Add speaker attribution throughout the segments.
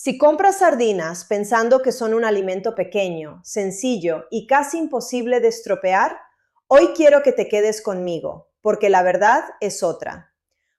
Speaker 1: Si compras sardinas pensando que son un alimento pequeño, sencillo y casi imposible de estropear, hoy quiero que te quedes conmigo, porque la verdad es otra.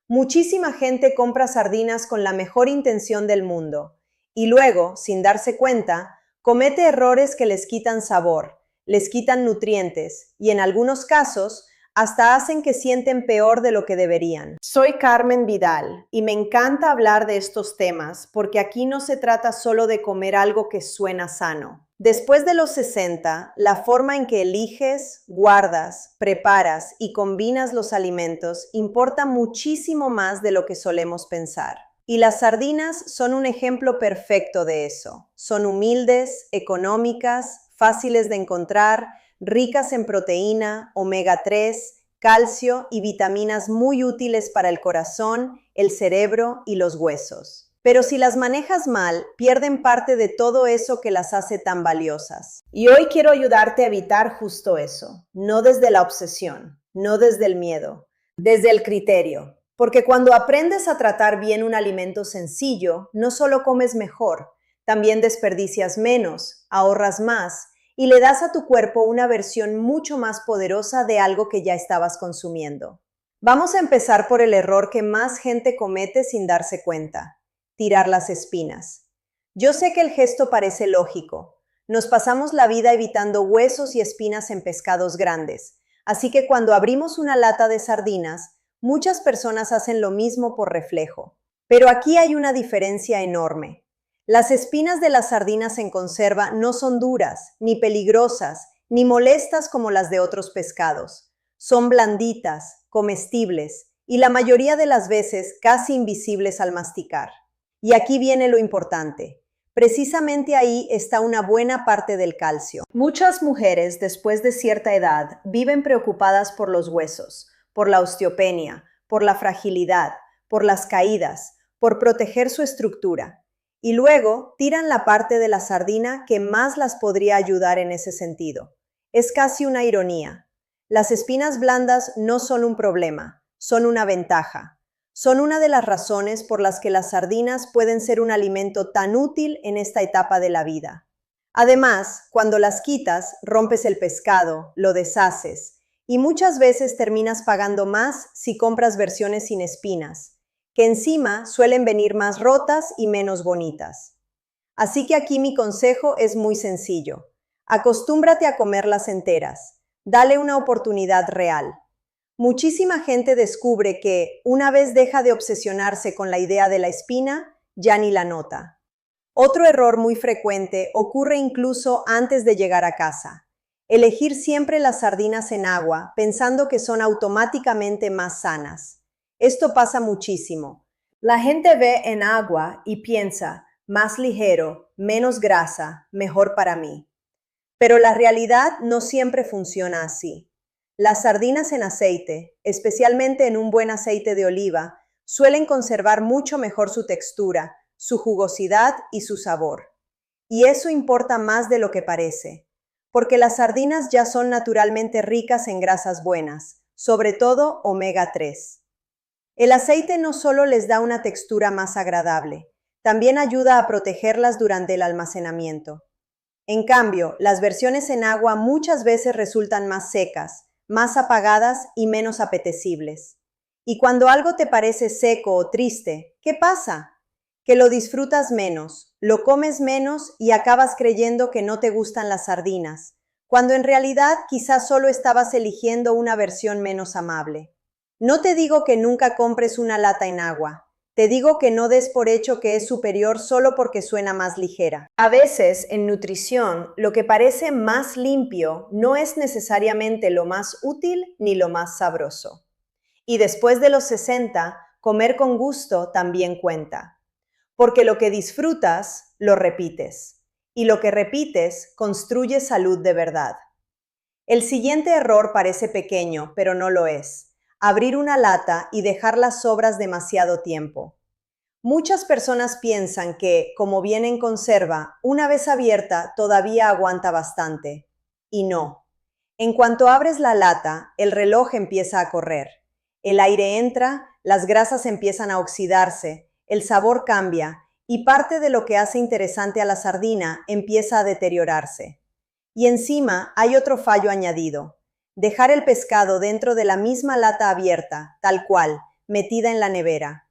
Speaker 1: Muchísima gente compra sardinas con la mejor intención del mundo y luego, sin darse cuenta, comete errores que les quitan sabor, les quitan nutrientes y en algunos casos hasta hacen que sienten peor de lo que deberían. Soy Carmen Vidal y me encanta hablar de estos temas porque aquí no se trata solo de comer algo que suena sano. Después de los 60, la forma en que eliges, guardas, preparas y combinas los alimentos importa muchísimo más de lo que solemos pensar. Y las sardinas son un ejemplo perfecto de eso. Son humildes, económicas, fáciles de encontrar, ricas en proteína, omega 3, calcio y vitaminas muy útiles para el corazón, el cerebro y los huesos. Pero si las manejas mal, pierden parte de todo eso que las hace tan valiosas. Y hoy quiero ayudarte a evitar justo eso, no desde la obsesión, no desde el miedo, desde el criterio. Porque cuando aprendes a tratar bien un alimento sencillo, no solo comes mejor, también desperdicias menos, ahorras más y le das a tu cuerpo una versión mucho más poderosa de algo que ya estabas consumiendo. Vamos a empezar por el error que más gente comete sin darse cuenta: tirar las espinas. Yo sé que el gesto parece lógico. Nos pasamos la vida evitando huesos y espinas en pescados grandes, así que cuando abrimos una lata de sardinas, muchas personas hacen lo mismo por reflejo. Pero aquí hay una diferencia enorme. Las espinas de las sardinas en conserva no son duras, ni peligrosas, ni molestas como las de otros pescados. Son blanditas, comestibles y la mayoría de las veces casi invisibles al masticar. Y aquí viene lo importante. Precisamente ahí está una buena parte del calcio. Muchas mujeres, después de cierta edad, viven preocupadas por los huesos, por la osteopenia, por la fragilidad, por las caídas, por proteger su estructura. Y luego tiran la parte de la sardina que más las podría ayudar en ese sentido. Es casi una ironía. Las espinas blandas no son un problema, son una ventaja. Son una de las razones por las que las sardinas pueden ser un alimento tan útil en esta etapa de la vida. Además, cuando las quitas, rompes el pescado, lo deshaces, y muchas veces terminas pagando más si compras versiones sin espinas, que encima suelen venir más rotas y menos bonitas. Así que aquí mi consejo es muy sencillo. Acostúmbrate a comerlas enteras. Dale una oportunidad real. Muchísima gente descubre que, una vez deja de obsesionarse con la idea de la espina, ya ni la nota. Otro error muy frecuente ocurre incluso antes de llegar a casa. Elegir siempre las sardinas en agua pensando que son automáticamente más sanas. Esto pasa muchísimo. La gente ve en agua y piensa, más ligero, menos grasa, mejor para mí. Pero la realidad no siempre funciona así. Las sardinas en aceite, especialmente en un buen aceite de oliva, suelen conservar mucho mejor su textura, su jugosidad y su sabor. Y eso importa más de lo que parece, porque las sardinas ya son naturalmente ricas en grasas buenas, sobre todo omega 3. El aceite no solo les da una textura más agradable, también ayuda a protegerlas durante el almacenamiento. En cambio, las versiones en agua muchas veces resultan más secas, más apagadas y menos apetecibles. Y cuando algo te parece seco o triste, ¿qué pasa? Que lo disfrutas menos, lo comes menos y acabas creyendo que no te gustan las sardinas, cuando en realidad quizás solo estabas eligiendo una versión menos amable. No te digo que nunca compres una lata en agua. Te digo que no des por hecho que es superior solo porque suena más ligera. A veces, en nutrición, lo que parece más limpio no es necesariamente lo más útil ni lo más sabroso. Y después de los 60, comer con gusto también cuenta. Porque lo que disfrutas, lo repites. Y lo que repites, construye salud de verdad. El siguiente error parece pequeño, pero no lo es: abrir una lata y dejar las sobras demasiado tiempo. Muchas personas piensan que, como viene en conserva, una vez abierta todavía aguanta bastante. Y no. En cuanto abres la lata, el reloj empieza a correr. El aire entra, las grasas empiezan a oxidarse, el sabor cambia y parte de lo que hace interesante a la sardina empieza a deteriorarse. Y encima hay otro fallo añadido: dejar el pescado dentro de la misma lata abierta, tal cual, metida en la nevera.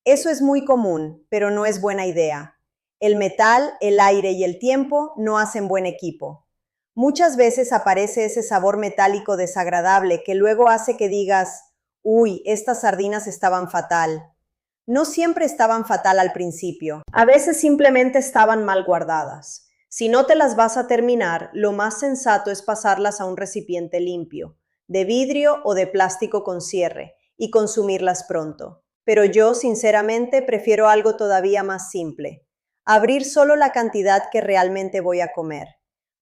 Speaker 1: Eso es muy común, pero no es buena idea. El metal, el aire y el tiempo no hacen buen equipo. Muchas veces aparece ese sabor metálico desagradable que luego hace que digas: uy, estas sardinas estaban fatal. No siempre estaban fatal al principio. A veces simplemente estaban mal guardadas. Si no te las vas a terminar, lo más sensato es pasarlas a un recipiente limpio, de vidrio o de plástico con cierre, y consumirlas pronto. Pero yo, sinceramente, prefiero algo todavía más simple: abrir solo la cantidad que realmente voy a comer.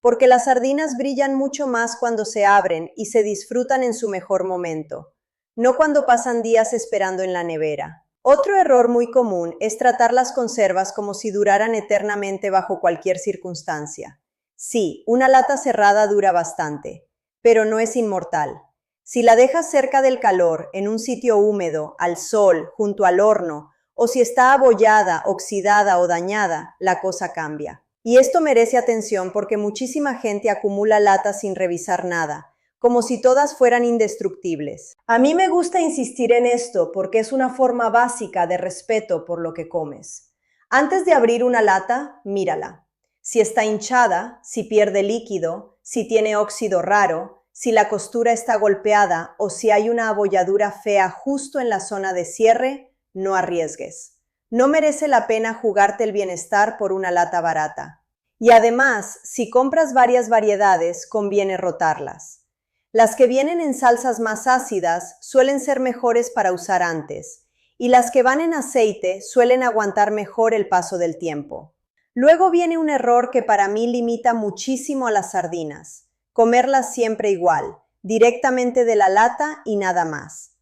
Speaker 1: Porque las sardinas brillan mucho más cuando se abren y se disfrutan en su mejor momento, no cuando pasan días esperando en la nevera. Otro error muy común es tratar las conservas como si duraran eternamente bajo cualquier circunstancia. Sí, una lata cerrada dura bastante, pero no es inmortal. Si la dejas cerca del calor, en un sitio húmedo, al sol, junto al horno, o si está abollada, oxidada o dañada, la cosa cambia. Y esto merece atención porque muchísima gente acumula latas sin revisar nada, como si todas fueran indestructibles. A mí me gusta insistir en esto porque es una forma básica de respeto por lo que comes. Antes de abrir una lata, mírala. Si está hinchada, si pierde líquido, si tiene óxido raro, si la costura está golpeada o si hay una abolladura fea justo en la zona de cierre, no arriesgues. No merece la pena jugarte el bienestar por una lata barata. Y además, si compras varias variedades, conviene rotarlas. Las que vienen en salsas más ácidas suelen ser mejores para usar antes, y las que van en aceite suelen aguantar mejor el paso del tiempo. Luego viene un error que para mí limita muchísimo a las sardinas: comerlas siempre igual, directamente de la lata y nada más.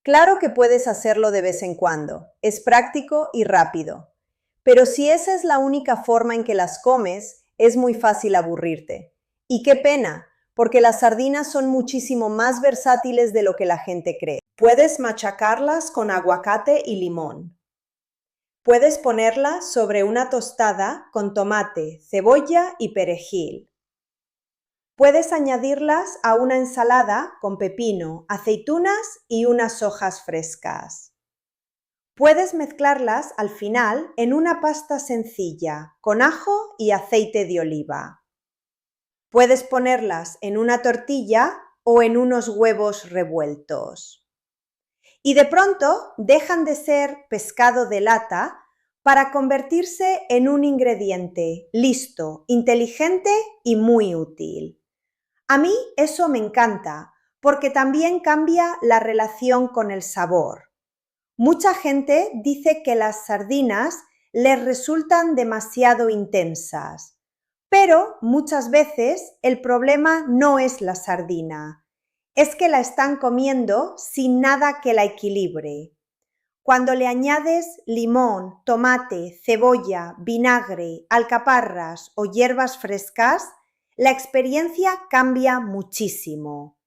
Speaker 1: Claro que puedes hacerlo de vez en cuando, es práctico y rápido, pero si esa es la única forma en que las comes, es muy fácil aburrirte. Y qué pena, porque las sardinas son muchísimo más versátiles de lo que la gente cree. Puedes machacarlas con aguacate y limón. Puedes ponerlas sobre una tostada con tomate, cebolla y perejil. Puedes añadirlas a una ensalada con pepino, aceitunas y unas hojas frescas. Puedes mezclarlas al final en una pasta sencilla con ajo y aceite de oliva. Puedes ponerlas en una tortilla o en unos huevos revueltos. Y de pronto dejan de ser pescado de lata para convertirse en un ingrediente listo, inteligente y muy útil. A mí eso me encanta, porque también cambia la relación con el sabor. Mucha gente dice que las sardinas les resultan demasiado intensas, pero muchas veces el problema no es la sardina, es que la están comiendo sin nada que la equilibre. Cuando le añades limón, tomate, cebolla, vinagre, alcaparras o hierbas frescas, la experiencia cambia muchísimo.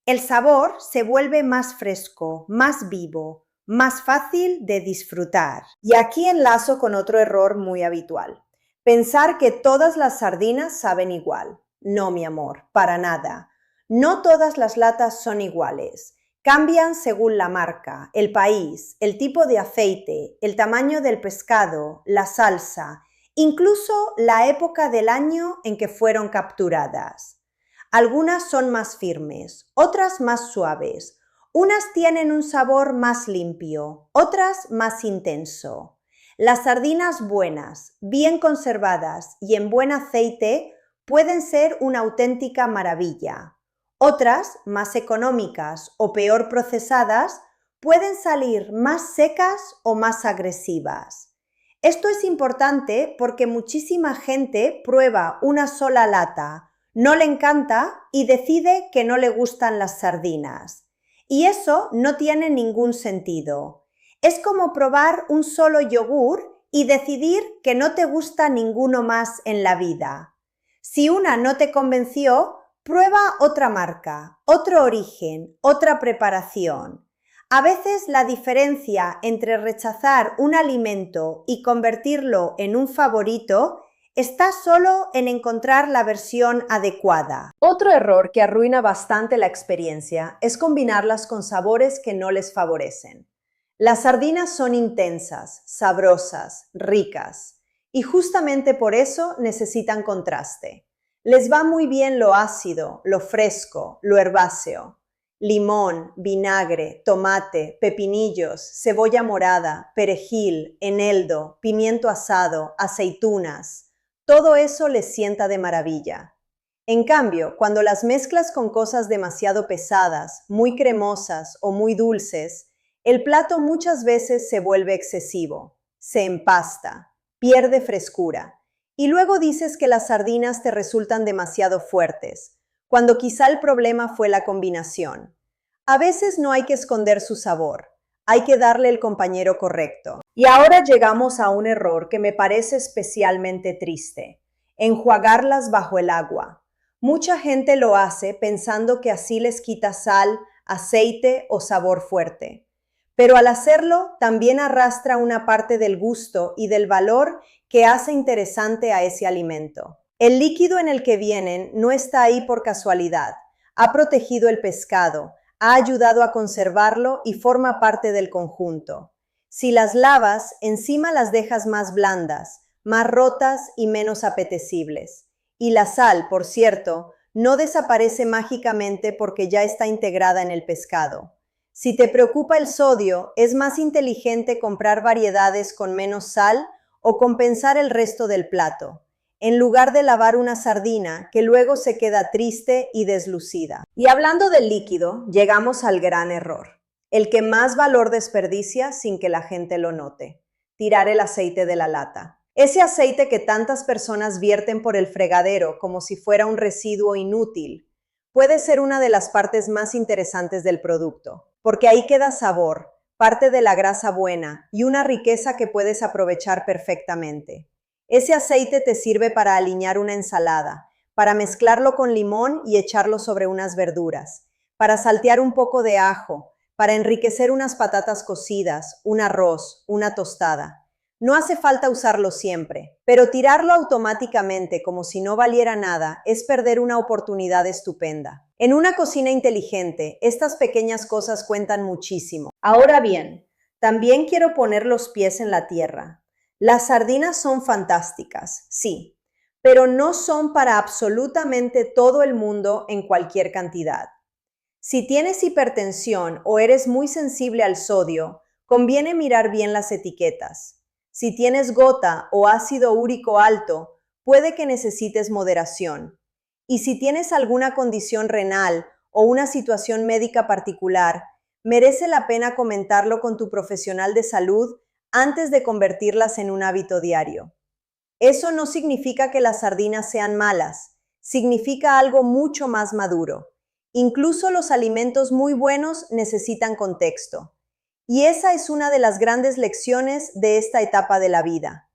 Speaker 1: El sabor se vuelve más fresco, más vivo, más fácil de disfrutar. Y aquí enlazo con otro error muy habitual: pensar que todas las sardinas saben igual. No, mi amor, para nada. No todas las latas son iguales. Cambian según la marca, el país, el tipo de aceite, el tamaño del pescado, la salsa, incluso la época del año en que fueron capturadas. Algunas son más firmes, otras más suaves. Unas tienen un sabor más limpio, otras más intenso. Las sardinas buenas, bien conservadas y en buen aceite pueden ser una auténtica maravilla. Otras, más económicas o peor procesadas, pueden salir más secas o más agresivas. Esto es importante porque muchísima gente prueba una sola lata, no le encanta y decide que no le gustan las sardinas. Y eso no tiene ningún sentido. Es como probar un solo yogur y decidir que no te gusta ninguno más en la vida. Si una no te convenció, prueba otra marca, otro origen, otra preparación. A veces la diferencia entre rechazar un alimento y convertirlo en un favorito está solo en encontrar la versión adecuada. Otro error que arruina bastante la experiencia es combinarlas con sabores que no les favorecen. Las sardinas son intensas, sabrosas, ricas, y justamente por eso necesitan contraste. Les va muy bien lo ácido, lo fresco, lo herbáceo. Limón, vinagre, tomate, pepinillos, cebolla morada, perejil, eneldo, pimiento asado, aceitunas. Todo eso les sienta de maravilla. En cambio, cuando las mezclas con cosas demasiado pesadas, muy cremosas o muy dulces, el plato muchas veces se vuelve excesivo, se empasta, pierde frescura. Y luego dices que las sardinas te resultan demasiado fuertes, cuando quizá el problema fue la combinación. A veces no hay que esconder su sabor, hay que darle el compañero correcto. Y ahora llegamos a un error que me parece especialmente triste: enjuagarlas bajo el agua. Mucha gente lo hace pensando que así les quita sal, aceite o sabor fuerte. Pero al hacerlo, también arrastra una parte del gusto y del valor que hace interesante a ese alimento. El líquido en el que vienen no está ahí por casualidad. Ha protegido el pescado, ha ayudado a conservarlo y forma parte del conjunto. Si las lavas, encima las dejas más blandas, más rotas y menos apetecibles. Y la sal, por cierto, no desaparece mágicamente porque ya está integrada en el pescado. Si te preocupa el sodio, es más inteligente comprar variedades con menos sal o compensar el resto del plato, en lugar de lavar una sardina que luego se queda triste y deslucida. Y hablando del líquido, llegamos al gran error, el que más valor desperdicia sin que la gente lo note: tirar el aceite de la lata. Ese aceite que tantas personas vierten por el fregadero como si fuera un residuo inútil, puede ser una de las partes más interesantes del producto, porque ahí queda sabor, parte de la grasa buena y una riqueza que puedes aprovechar perfectamente. Ese aceite te sirve para aliñar una ensalada, para mezclarlo con limón y echarlo sobre unas verduras, para saltear un poco de ajo, para enriquecer unas patatas cocidas, un arroz, una tostada. No hace falta usarlo siempre, pero tirarlo automáticamente como si no valiera nada es perder una oportunidad estupenda. En una cocina inteligente, estas pequeñas cosas cuentan muchísimo. Ahora bien, también quiero poner los pies en la tierra. Las sardinas son fantásticas, sí, pero no son para absolutamente todo el mundo en cualquier cantidad. Si tienes hipertensión o eres muy sensible al sodio, conviene mirar bien las etiquetas. Si tienes gota o ácido úrico alto, puede que necesites moderación. Y si tienes alguna condición renal o una situación médica particular, merece la pena comentarlo con tu profesional de salud antes de convertirlas en un hábito diario. Eso no significa que las sardinas sean malas, significa algo mucho más maduro. Incluso los alimentos muy buenos necesitan contexto. Y esa es una de las grandes lecciones de esta etapa de la vida.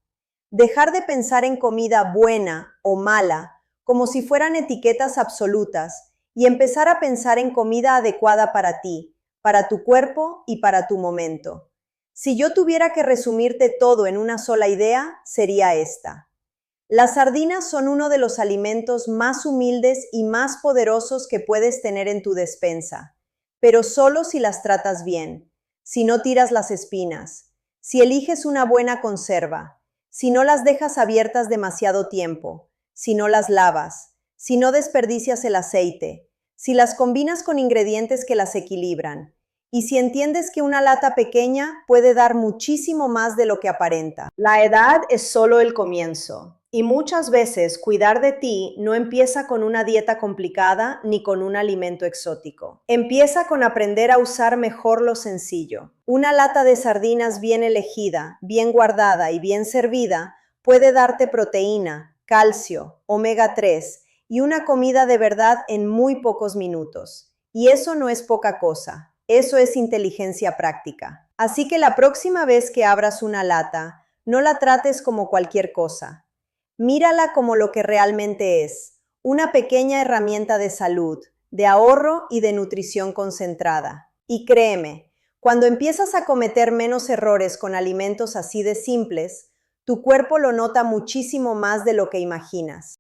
Speaker 1: Dejar de pensar en comida buena o mala como si fueran etiquetas absolutas y empezar a pensar en comida adecuada para ti, para tu cuerpo y para tu momento. Si yo tuviera que resumirte todo en una sola idea, sería esta: las sardinas son uno de los alimentos más humildes y más poderosos que puedes tener en tu despensa, pero solo si las tratas bien. Si no tiras las espinas, si eliges una buena conserva, si no las dejas abiertas demasiado tiempo, si no las lavas, si no desperdicias el aceite, si las combinas con ingredientes que las equilibran, y si entiendes que una lata pequeña puede dar muchísimo más de lo que aparenta. La edad es solo el comienzo. Y muchas veces cuidar de ti no empieza con una dieta complicada ni con un alimento exótico. Empieza con aprender a usar mejor lo sencillo. Una lata de sardinas bien elegida, bien guardada y bien servida puede darte proteína, calcio, omega 3 y una comida de verdad en muy pocos minutos. Y eso no es poca cosa, eso es inteligencia práctica. Así que la próxima vez que abras una lata, no la trates como cualquier cosa. Mírala como lo que realmente es: una pequeña herramienta de salud, de ahorro y de nutrición concentrada. Y créeme, Cuando empiezas a cometer menos errores con alimentos así de simples, tu cuerpo lo nota muchísimo más de lo que imaginas.